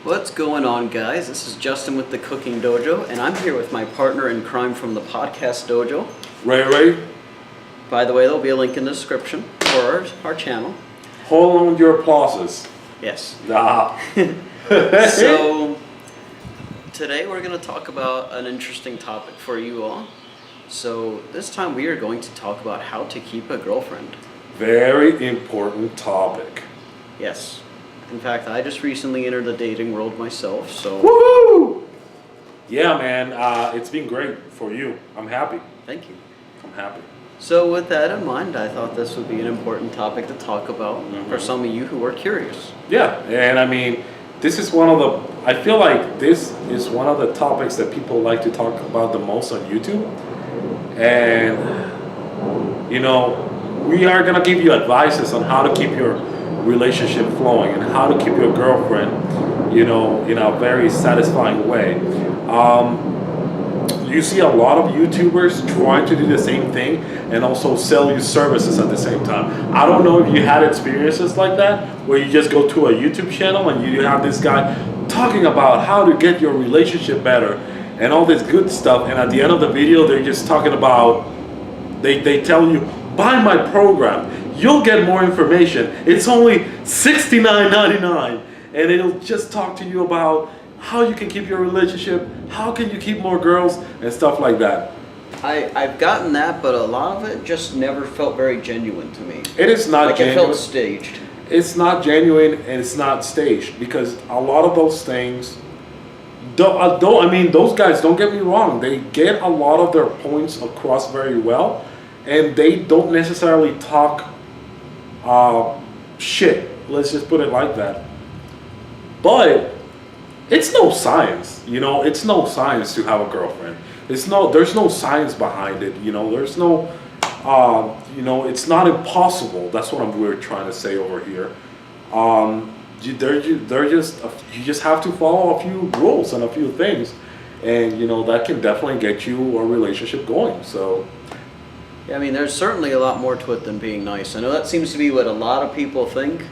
What's going on, guys? This is Justin with the Cooking Dojo, and I'm here with my partner in crime from the Podcast Dojo. Ray. By the way, there'll be a link in the description for our channel. Hold on with your applauses. Yes. Nah. So, today we're going to talk about an interesting topic for you all. So, this time we are going to talk about how to keep a girlfriend. Very important topic. Yes. In fact, I just recently entered the dating world myself, so... Woohoo! Yeah, man, it's been great for you. I'm happy. Thank you. I'm happy. So with that in mind, I thought this would be an important topic to talk about for some of you who are curious. Yeah, and I mean, this is one of the... I feel like this is one of the topics that people like to talk about the most on YouTube. And, you know, we are going to give you advices on how to keep your relationship flowing and how to keep your girlfriend, you know, in a very satisfying way. You see a lot of YouTubers trying to do the same thing and also sell you services at the same time. I don't know if you had experiences like that where you just go to a YouTube channel and you have this guy talking about how to get your relationship better and all this good stuff, and at the end of the video they're just talking about, they tell you, buy my program. You'll get more information. It's only $69.99, and it'll just talk to you about how you can keep your relationship, how can you keep more girls, and stuff like that. I've gotten that, but a lot of it just never felt very genuine to me. It is not like genuine. It felt staged. It's not genuine and it's not staged, because a lot of those things, I mean, those guys, don't get me wrong, they get a lot of their points across very well, and they don't necessarily talk shit, let's just put it like that. But it's no science, you know, it's no science to have a girlfriend. There's no science behind it, you know, there's no, you know, it's not impossible. That's what we're trying to say over here. You just have to follow a few rules and a few things, and you know, that can definitely get you a relationship going. So yeah, I mean, there's certainly a lot more to it than being nice. I know that seems to be what a lot of people think,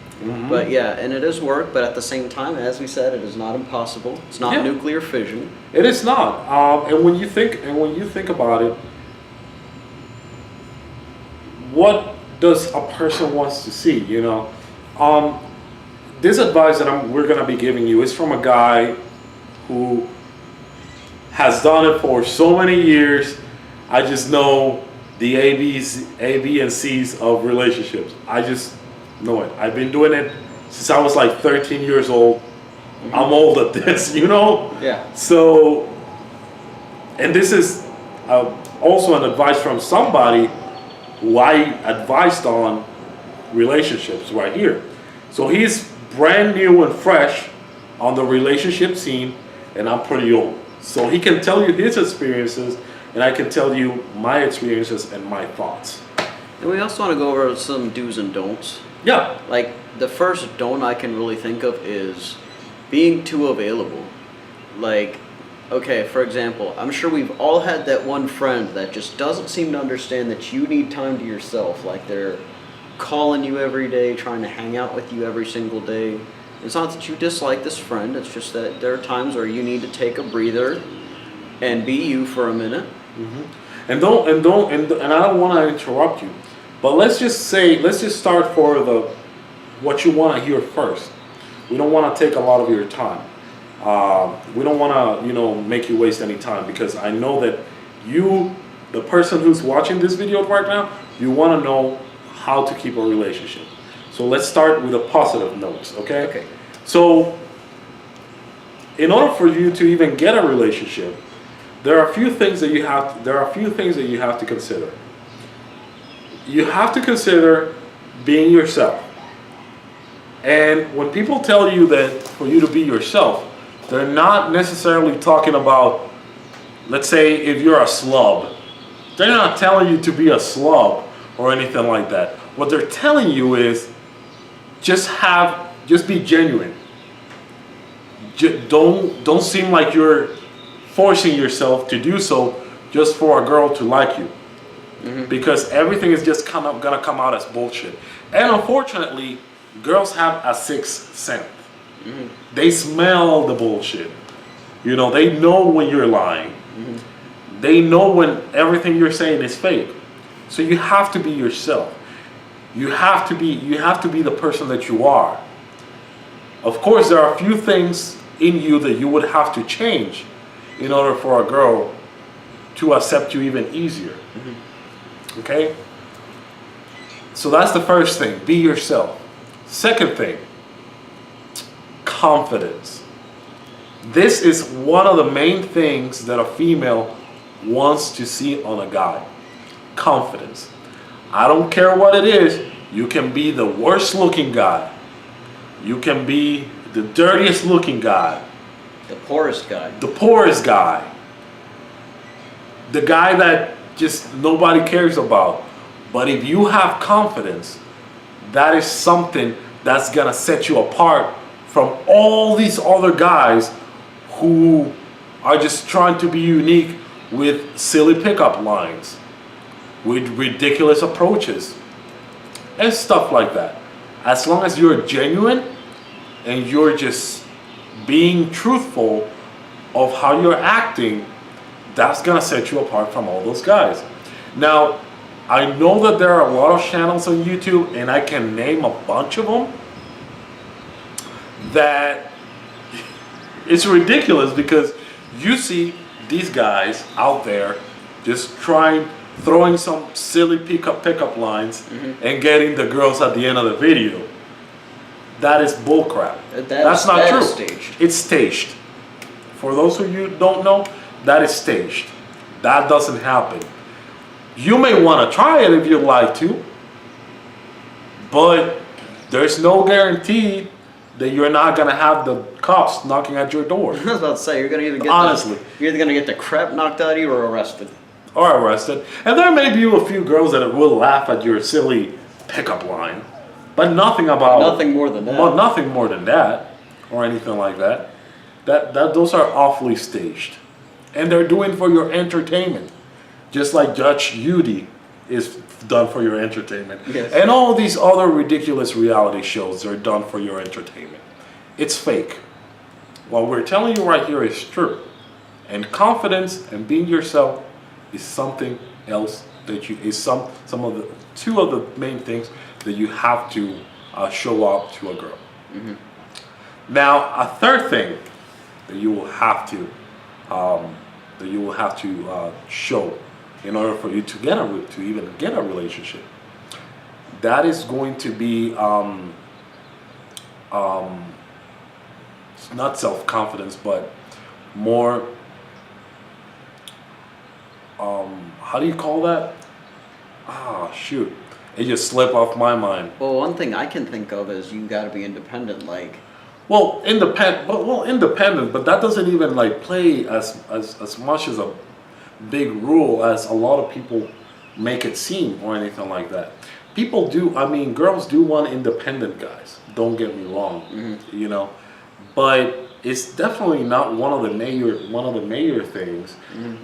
but yeah, and it is work, but at the same time, as we said, it is not impossible. It's not nuclear fission. It is not. And when you think about it, what does a person wants to see, you know? This advice that we're going to be giving you is from a guy who has done it for so many years. I just know the A, B, and C's of relationships. I just know it. I've been doing it since I was like 13 years old. I'm old at this, you know? Yeah. So, and this is also an advice from somebody who I advised on relationships right here. So he's brand new and fresh on the relationship scene, and I'm pretty old. So he can tell you his experiences, and I can tell you my experiences and my thoughts. And we also want to go over some do's and don'ts. Yeah. Like, the first don't I can really think of is being too available. Like, okay, for example, I'm sure we've all had that one friend that just doesn't seem to understand that you need time to yourself. Like, they're calling you every day, trying to hang out with you every single day. It's not that you dislike this friend, it's just that there are times where you need to take a breather and be you for a minute. And I don't want to interrupt you, but let's just start for what you want to hear first. We don't want to take a lot of your time. We don't want to, you know, make you waste any time, because I know that you, the person who's watching this video right now, you want to know how to keep a relationship. So let's start with the positive notes, okay? Okay. So in order for you to even get a relationship, there are a few things that you have to consider. You have to consider being yourself. And when people tell you that for you to be yourself, they're not necessarily talking about, let's say if you're a slub, they're not telling you to be a slub or anything like that. What they're telling you is just be genuine. Don't seem like you're forcing yourself to do so just for a girl to like you. Because everything is just gonna come out as bullshit. And unfortunately, girls have a sixth sense. They smell the bullshit. You know, they know when you're lying. They know when everything you're saying is fake. So you have to be yourself. You have to be the person that you are. Of course, there are a few things in you that you would have to change in order for a girl to accept you even easier. Okay? So that's the first thing. Be yourself. Second thing, confidence. This is one of the main things that a female wants to see on a guy. Confidence. I don't care what it is. You can be the worst looking guy. You can be the dirtiest looking guy. The poorest guy. The poorest guy. The guy that just nobody cares about. But if you have confidence, that is something that's going to set you apart from all these other guys who are just trying to be unique with silly pickup lines, with ridiculous approaches, and stuff like that. As long as you're genuine and you're just being truthful of how you're acting, that's gonna set you apart from all those guys. Now, I know that there are a lot of channels on YouTube, and I can name a bunch of them, that it's ridiculous because you see these guys out there just throwing some silly pickup lines and getting the girls at the end of the video. That is bullcrap. That's not true. Staged. It's staged. For those of you who don't know, that is staged. That doesn't happen. You may want to try it if you'd like to, but there's no guarantee that you're not gonna have the cops knocking at your door. I was about to say you're gonna either get Honestly. the crap knocked out of you or arrested. Or arrested. And there may be a few girls that will laugh at your silly pickup line, but nothing more than that, or anything like that. That those are awfully staged, and they're doing for your entertainment, just like Judge Judy is done for your entertainment. Yes. And all these other ridiculous reality shows are done for your entertainment. It's fake. What we're telling you right here is true. And confidence and being yourself is something else that some of the two of the main things that you have to show up to a girl. Now, a third thing that you will have to show in order for you to even get a relationship, that is going to be not self-confidence, but more how do you call that? Shoot, it just slipped off my mind. Well, one thing I can think of is you got to be independent. Like, independent, but that doesn't even like play as much as a big rule as a lot of people make it seem, or anything like that. People do. I mean, girls do want independent guys. Don't get me wrong. You know, but it's definitely not one of the major things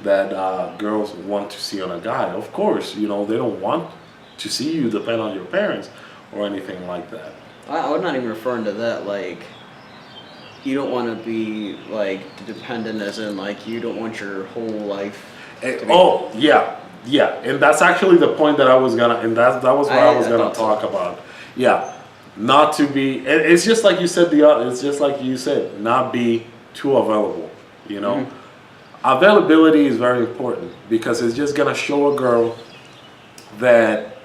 that girls want to see on a guy. Of course, you know, they don't want to see you depend on your parents or anything like that. I'm not even referring to that. Like, you don't want to be like dependent, as in like you don't want your whole life. Yeah, and that's actually the point that I was gonna, and that was what I was gonna talk about. Yeah. Not to be, it's just like you said, not be too available, you know. Availability is very important because it's just gonna show a girl that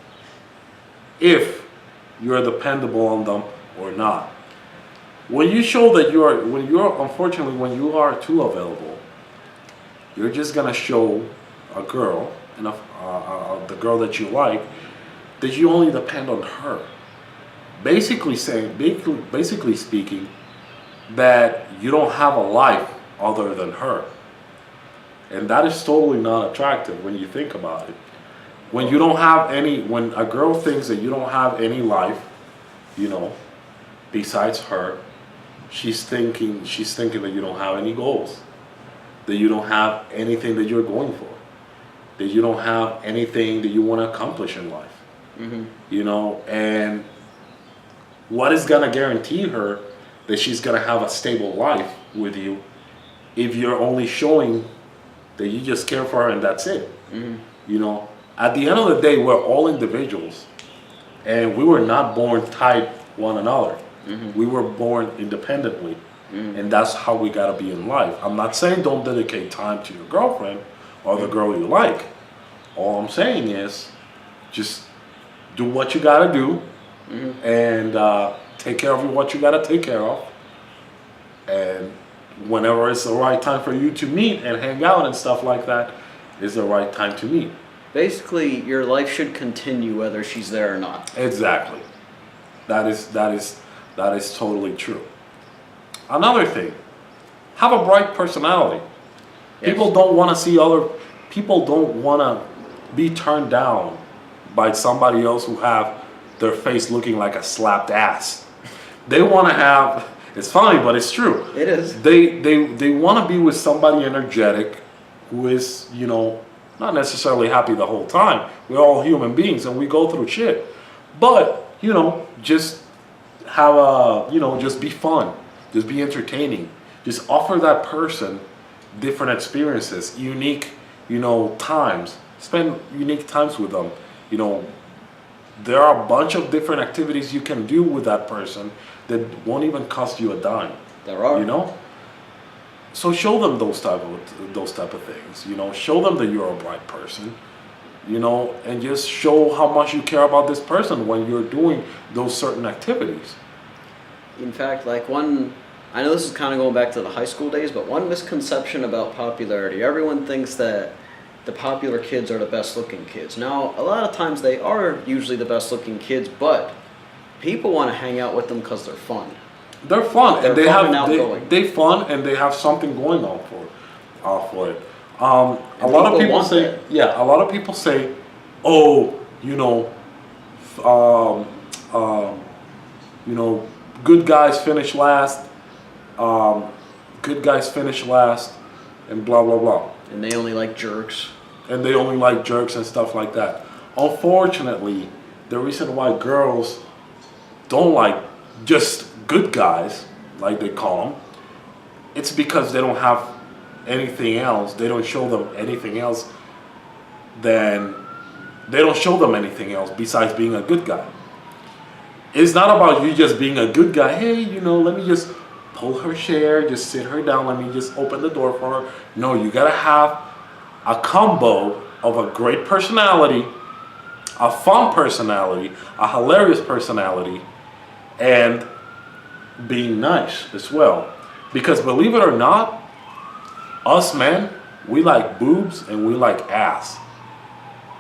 if you're dependable on them or not. When you show that when you are too available, you're just gonna show a girl, and the girl that you like, that you only depend on her. Basically speaking, that you don't have a life other than her. And that is totally not attractive when you think about it. When a girl thinks that you don't have any life, you know, besides her, she's thinking that you don't have any goals, that you don't have anything that you're going for, that you don't have anything that you want to accomplish in life. You know, and what is gonna guarantee her that she's gonna have a stable life with you if you're only showing that you just care for her and that's it. You know, at the end of the day, we're all individuals, and we were not born tied one another. We were born independently, and that's how we gotta be in life. I'm not saying don't dedicate time to your girlfriend or the girl you like. All I'm saying is just do what you gotta do, and take care of what you gotta take care of. And whenever it's the right time for you to meet and hang out and stuff like that, is the right time to meet. Basically, your life should continue whether she's there or not. Exactly. That is totally true. Another thing, have a bright personality. Yes. People don't want to see other. People don't want to be turned down by somebody else who have their face looking like a slapped ass. They want to have. It's funny, but it's true. It is. They want to be with somebody energetic, who is, you know, not necessarily happy the whole time. We're all human beings and we go through shit. But, you know, just have a, you know, just be fun. Just be entertaining. Just offer that person different experiences, unique, you know, times. Spend unique times with them. You know, there are a bunch of different activities you can do with that person that won't even cost you a dime. There are. You know? So show them those type of things. You know, show them that you're a bright person. You know, and just show how much you care about this person when you're doing those certain activities. In fact, like I know this is kind of going back to the high school days, but one misconception about popularity, everyone thinks that the popular kids are the best looking kids. Now, a lot of times they are usually the best looking kids, but people want to hang out with them because they're fun. They're fun, They're and they fun have and outgoing. they fun, and they have something going on for it. A And lot of people people want say, that. yeah, a lot of people say, oh, you know, you know, good guys finish last, good guys finish last, and blah blah blah. And they only like jerks. And they only like jerks and stuff like that. Unfortunately, the reason why girls don't like just good guys, like they call them, it's because they don't have anything else. They don't show them anything else. Then they don't show them anything else besides being a good guy. It's not about you just being a good guy. Hey, you know, let me just pull her chair, just sit her down, let me just open the door for her. No, you gotta have a combo of a great personality, a fun personality, a hilarious personality, and being nice as well. Because believe it or not, us men, we like boobs and we like ass.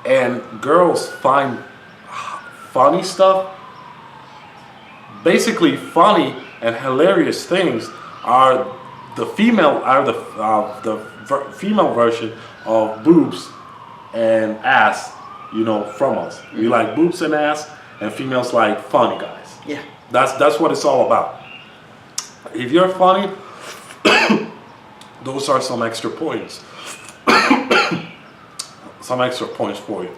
And girls find funny stuff. Basically, funny and hilarious things are the female female version of boobs and ass, you know, from us. We like boobs and ass, and females like funny guys. Yeah. That's what it's all about. If you're funny, those are some extra points. Some extra points for you.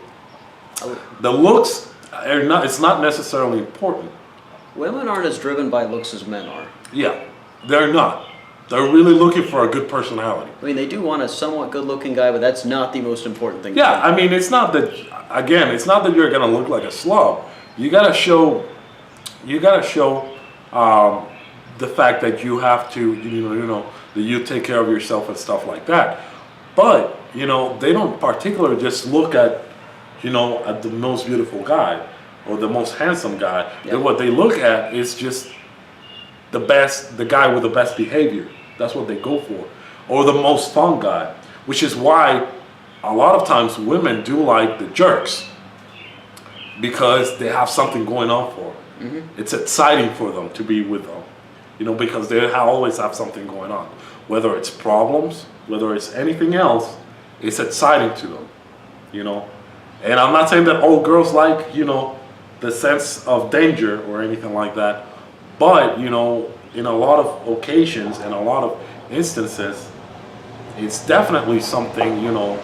The looks are not. It's not necessarily important. Women aren't as driven by looks as men are. Yeah, they're not. They're really looking for a good personality. I mean, they do want a somewhat good-looking guy, but that's not the most important thing. Yeah, I mean, it's not that. Again, it's not that you're gonna look like a slub. You gotta show. You gotta show the fact that you have to. You know that you take care of yourself and stuff like that. But you know, they don't particularly just look at, you know, at the most beautiful guy or the most handsome guy. Yep. What they look at is just the guy with the best behavior. That's what they go for. Or the most fun guy. Which is why a lot of times women do like the jerks. Because they have something going on for them. Mm-hmm. It's exciting for them to be with them. You know, because they always have something going on. Whether it's problems, whether it's anything else, it's exciting to them. You know. And I'm not saying that all girls like, you know, the sense of danger or anything like that. But, you know, in a lot of occasions and a lot of instances, it's definitely something, you know,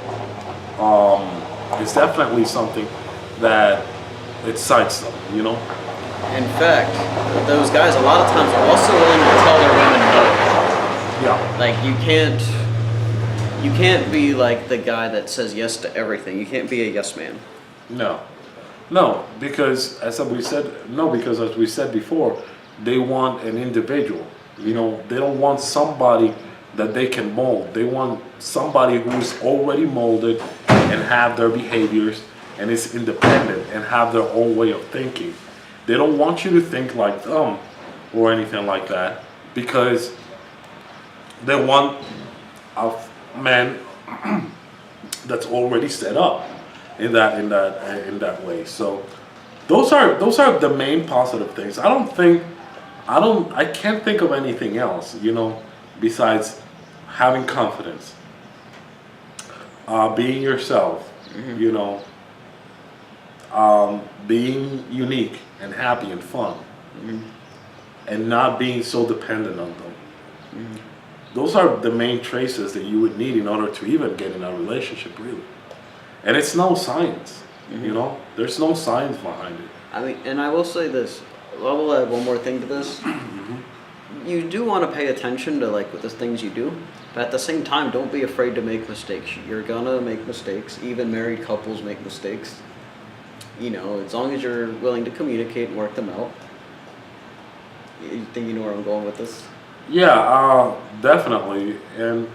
it's definitely something that excites them, you know? In fact, those guys a lot of times are also willing to tell their women no. Yeah. Like you can't be like the guy that says yes to everything. You can't be a yes man. No, because as we said before, they want an individual. You know, they don't want somebody that they can mold. They want somebody who's already molded and have their behaviors and is independent and have their own way of thinking. They don't want you to think like them or anything like that, because they want a man that's already set up in that way. So those are the main positive things. I can't think of anything else, you know, besides having confidence, being yourself, you know, being unique and happy and fun, and not being so dependent on them. Those are the main traces that you would need in order to even get in a relationship, really. And it's no science, you know? There's no science behind it. I mean, and I will say this. I will add one more thing to this. You do want to pay attention to like the things you do, but at the same time, don't be afraid to make mistakes. You're gonna make mistakes. Even married couples make mistakes. You know, as long as you're willing to communicate and work them out. You think you know where I'm going with this? Yeah, definitely. And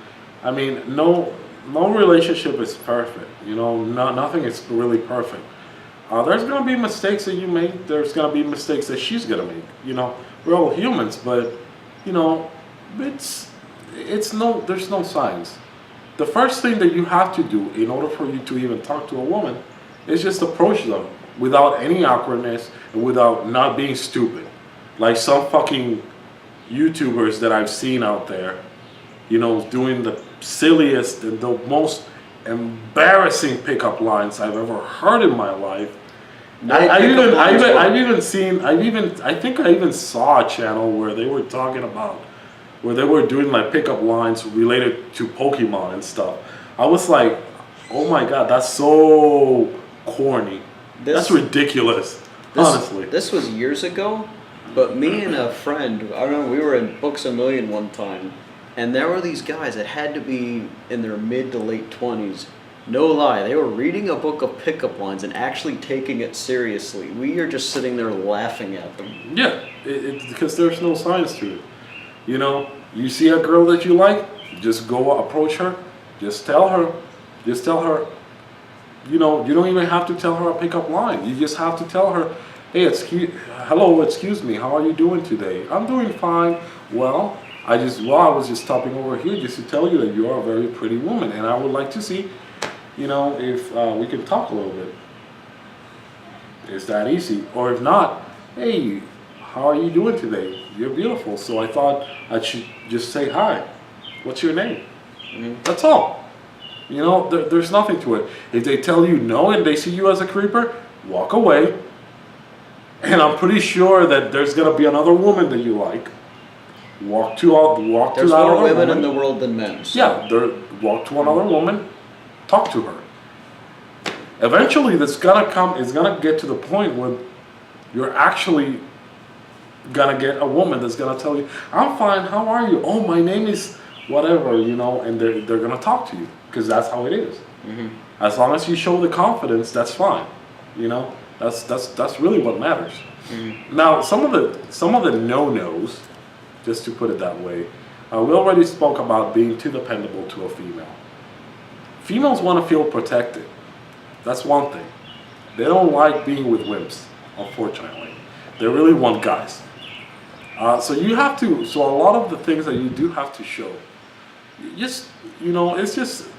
I mean, no relationship is perfect. You know, nothing is really perfect. There's gonna be mistakes that you make. There's gonna be mistakes that she's gonna make. You know, we're all humans, but you know, there's no science. The first thing that you have to do in order for you to even talk to a woman is just approach them without any awkwardness and without not being stupid, like some fucking YouTubers that I've seen out there, you know, doing the silliest and the most embarrassing pickup lines I've ever heard in my life. I think I even saw a channel where they were doing like pickup lines related to Pokemon and stuff. I was like, oh my god, that's so corny. That's ridiculous. Honestly. This was years ago. But me and a friend, I remember we were in Books A Million one time, and there were these guys that had to be in their mid to late 20s. No lie, they were reading a book of pickup lines and actually taking it seriously. We are just sitting there laughing at them. Yeah, because there's no science to it. You know, you see a girl that you like, just go approach her, just tell her. You know, you don't even have to tell her a pickup line. You just have to tell her, hey, excuse me, how are you doing today? I'm doing fine. Well, I was just stopping over here just to tell you that you are a very pretty woman, and I would like to see, you know, if we can talk a little bit. It's that easy. Or if not, hey, how are you doing today? You're beautiful. So I thought I should just say hi. What's your name? That's all. You know, there's nothing to it. If they tell you no and they see you as a creeper, walk away. And I'm pretty sure that there's gonna be another woman that you like. There's more women in the world than men. So. Yeah, walk to another woman, talk to her. Eventually, it's gonna get to the point where you're actually gonna get a woman that's gonna tell you, "I'm fine. How are you? Oh, my name is whatever," you know, and they're gonna talk to you because that's how it is. As long as you show the confidence, that's fine. You know. That's really what matters. Now, some of the no-nos, just to put it that way, we already spoke about being too dependable to a female. Females want to feel protected. That's one thing. They don't like being with wimps, unfortunately. They really want guys. So a lot of the things that you do have to show, just, you know, it's just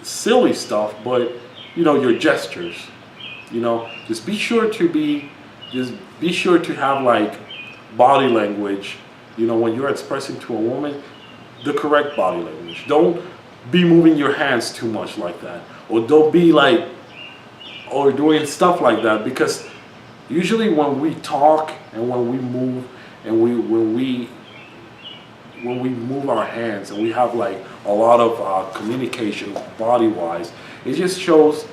silly stuff, but, you know, your gestures. You know, just be sure to have like body language, you know, when you're expressing to a woman, the correct body language. Don't be moving your hands too much like that. Or don't be like, or doing stuff like that, because usually when we talk and when we move and when we move our hands and we have like a lot of communication body wise, it just shows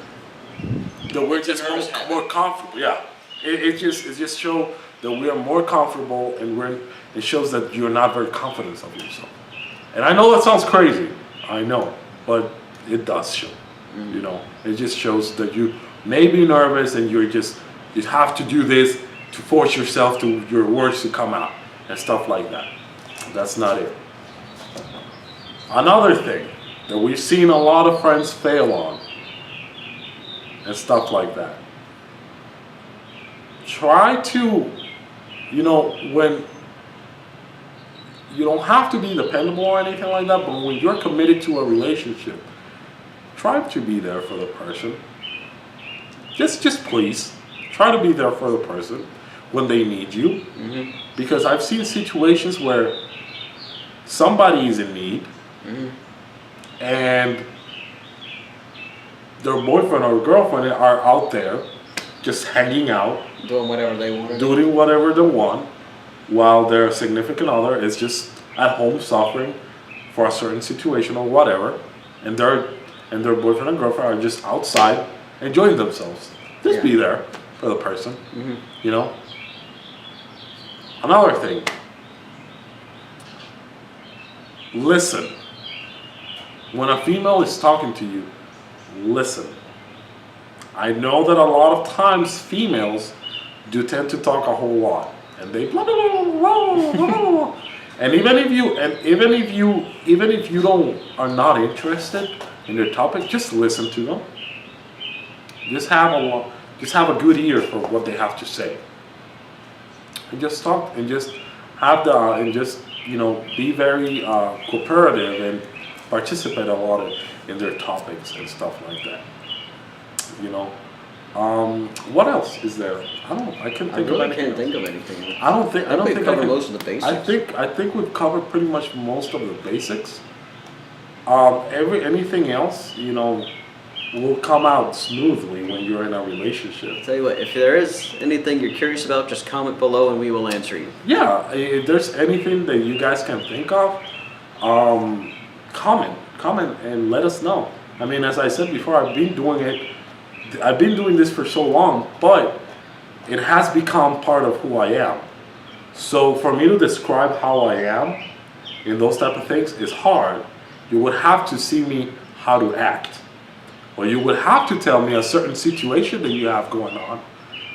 that we're just more comfortable. Yeah, it just show that we are more comfortable, and it shows that you're not very confident of yourself. And I know that sounds crazy, I know, but it does show. You know, it just shows that you may be nervous, and you have to do this to force yourself to your words to come out and stuff like that. That's not it. Another thing that we've seen a lot of friends fail on and stuff like that. Try to, you know, when you don't have to be dependable or anything like that, but when you're committed to a relationship, try to be there for the person. Just please try to be there for the person when they need you. Because I've seen situations where somebody is in need, and their boyfriend or girlfriend are out there just hanging out, doing whatever they want, while their significant other is just at home suffering for a certain situation or whatever, and their boyfriend and girlfriend are just outside enjoying themselves. Just be there for the person, you know. Another thing, listen. When a female is talking to you, listen. I know that a lot of times females do tend to talk a whole lot, and they blah, blah, blah, blah, blah, blah. And even if you are not interested in their topic, just listen to them. Just have a good ear for what they have to say, and just talk, and just be very cooperative and participate a lot in their topics and stuff like that. You know, what else is there? I can't think of anything. I don't think we've covered most of the basics. I think we've covered pretty much most of the basics. Anything else, you know, will come out smoothly when you're in a relationship. I'll tell you what, if there is anything you're curious about, just comment below and we will answer you. Yeah, if there's anything that you guys can think of, comment and let us know. I mean, as I said before, I've been doing this for so long, but it has become part of who I am. So for me to describe how I am in those type of things is hard. You would have to see me how to act, or you would have to tell me a certain situation that you have going on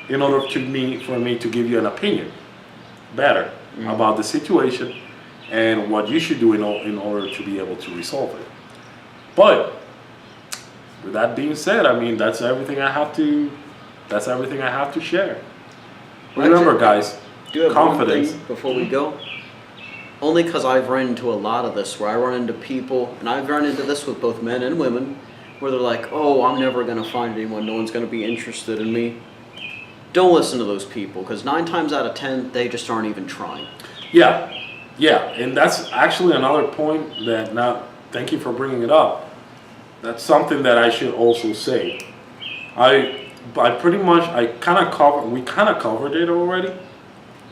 in order for me to give you an opinion better about the situation and what you should do in order to be able to resolve it. But with that being said, I mean, that's everything I have to share. Remember, guys, do you have confidence. One thing before we go? Only because I've run into a lot of this, where I run into people, and I've run into this with both men and women, where they're like, oh, I'm never going to find anyone, no one's going to be interested in me. Don't listen to those people, because 9 times out of 10, they just aren't even trying. Yeah, and that's actually another point thank you for bringing it up. That's something that I should also say. We kind of covered it already,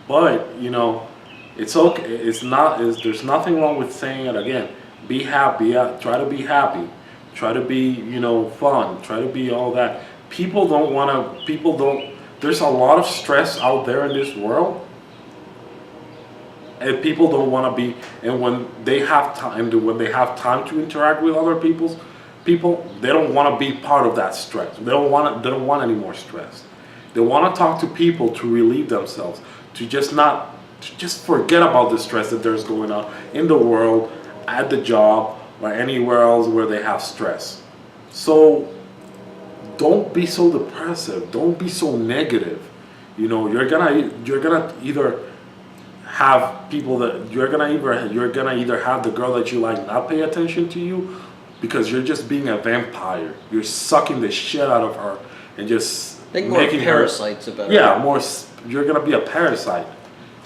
but you know, it's okay. There's nothing wrong with saying it again. Be happy. Try to be happy. Try to be, you know, fun. Try to be all that. There's a lot of stress out there in this world, and people don't want to be. And when they have time to interact with other people, they don't want to be part of that stress. They don't want any more stress. They want to talk to people to relieve themselves, to just forget about the stress that there's going on in the world, at the job, or anywhere else where they have stress. So don't be so depressive. Don't be so negative. You know, you're gonna either have people that you're gonna either have the girl that you like not pay attention to you, because you're just being a vampire. You're sucking the shit out of her and just making parasites her. About Yeah, you're gonna be a parasite.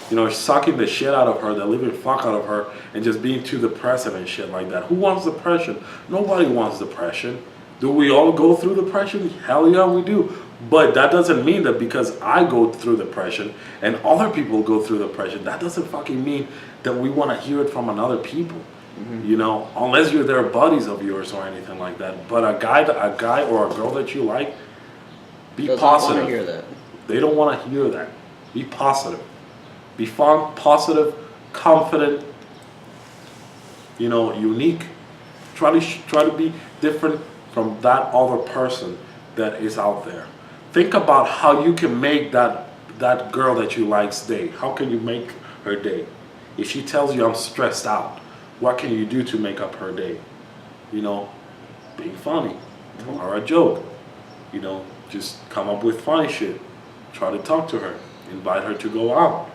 You know, sucking the shit out of her, the living fuck out of her, and just being too depressive and shit like that. Who wants depression? Nobody wants depression. Do we all go through depression? Hell yeah, we do. But that doesn't mean that because I go through depression and other people go through depression, that doesn't fucking mean that we want to hear it from another people. You know, unless they're buddies of yours or anything like that. But a guy or a girl that you like, be positive. Want to hear that. They don't want to hear that. Be positive. Be fun, positive, confident, unique. Try to be different from that other person that is out there. Think about how you can make that girl that you like's day. How can you make her day? If she tells you I'm stressed out, what can you do to make up her day? Being funny, tell her a joke. Just come up with funny shit. Try to talk to her. Invite her to go out.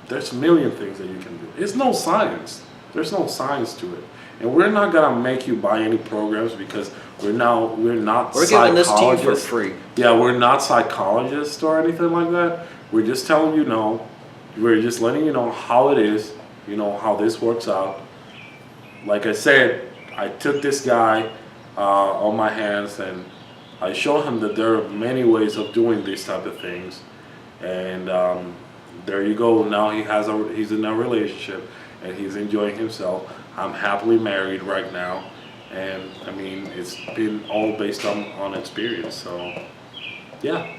There's a million things that you can do. It's no science. There's no science to it. And we're not gonna make you buy any programs because we're not giving this to you for free. Yeah, we're not psychologists or anything like that. We're just telling you we're just letting you know how it is, how this works out. Like I said, I took this guy on my hands and I showed him that there are many ways of doing these type of things. And there you go. Now he's in a relationship and he's enjoying himself. I'm happily married right now, and I mean it's been all based on experience. So yeah.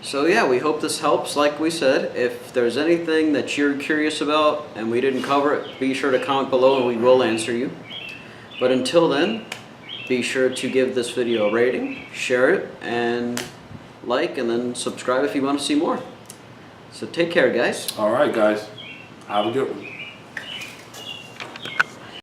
So yeah, we hope this helps. Like we said, if there's anything that you're curious about and we didn't cover it, be sure to comment below and we will answer you. But until then, be sure to give this video a rating, share it, and like, and then subscribe if you want to see more. So take care, guys. All right, guys. Have a good one.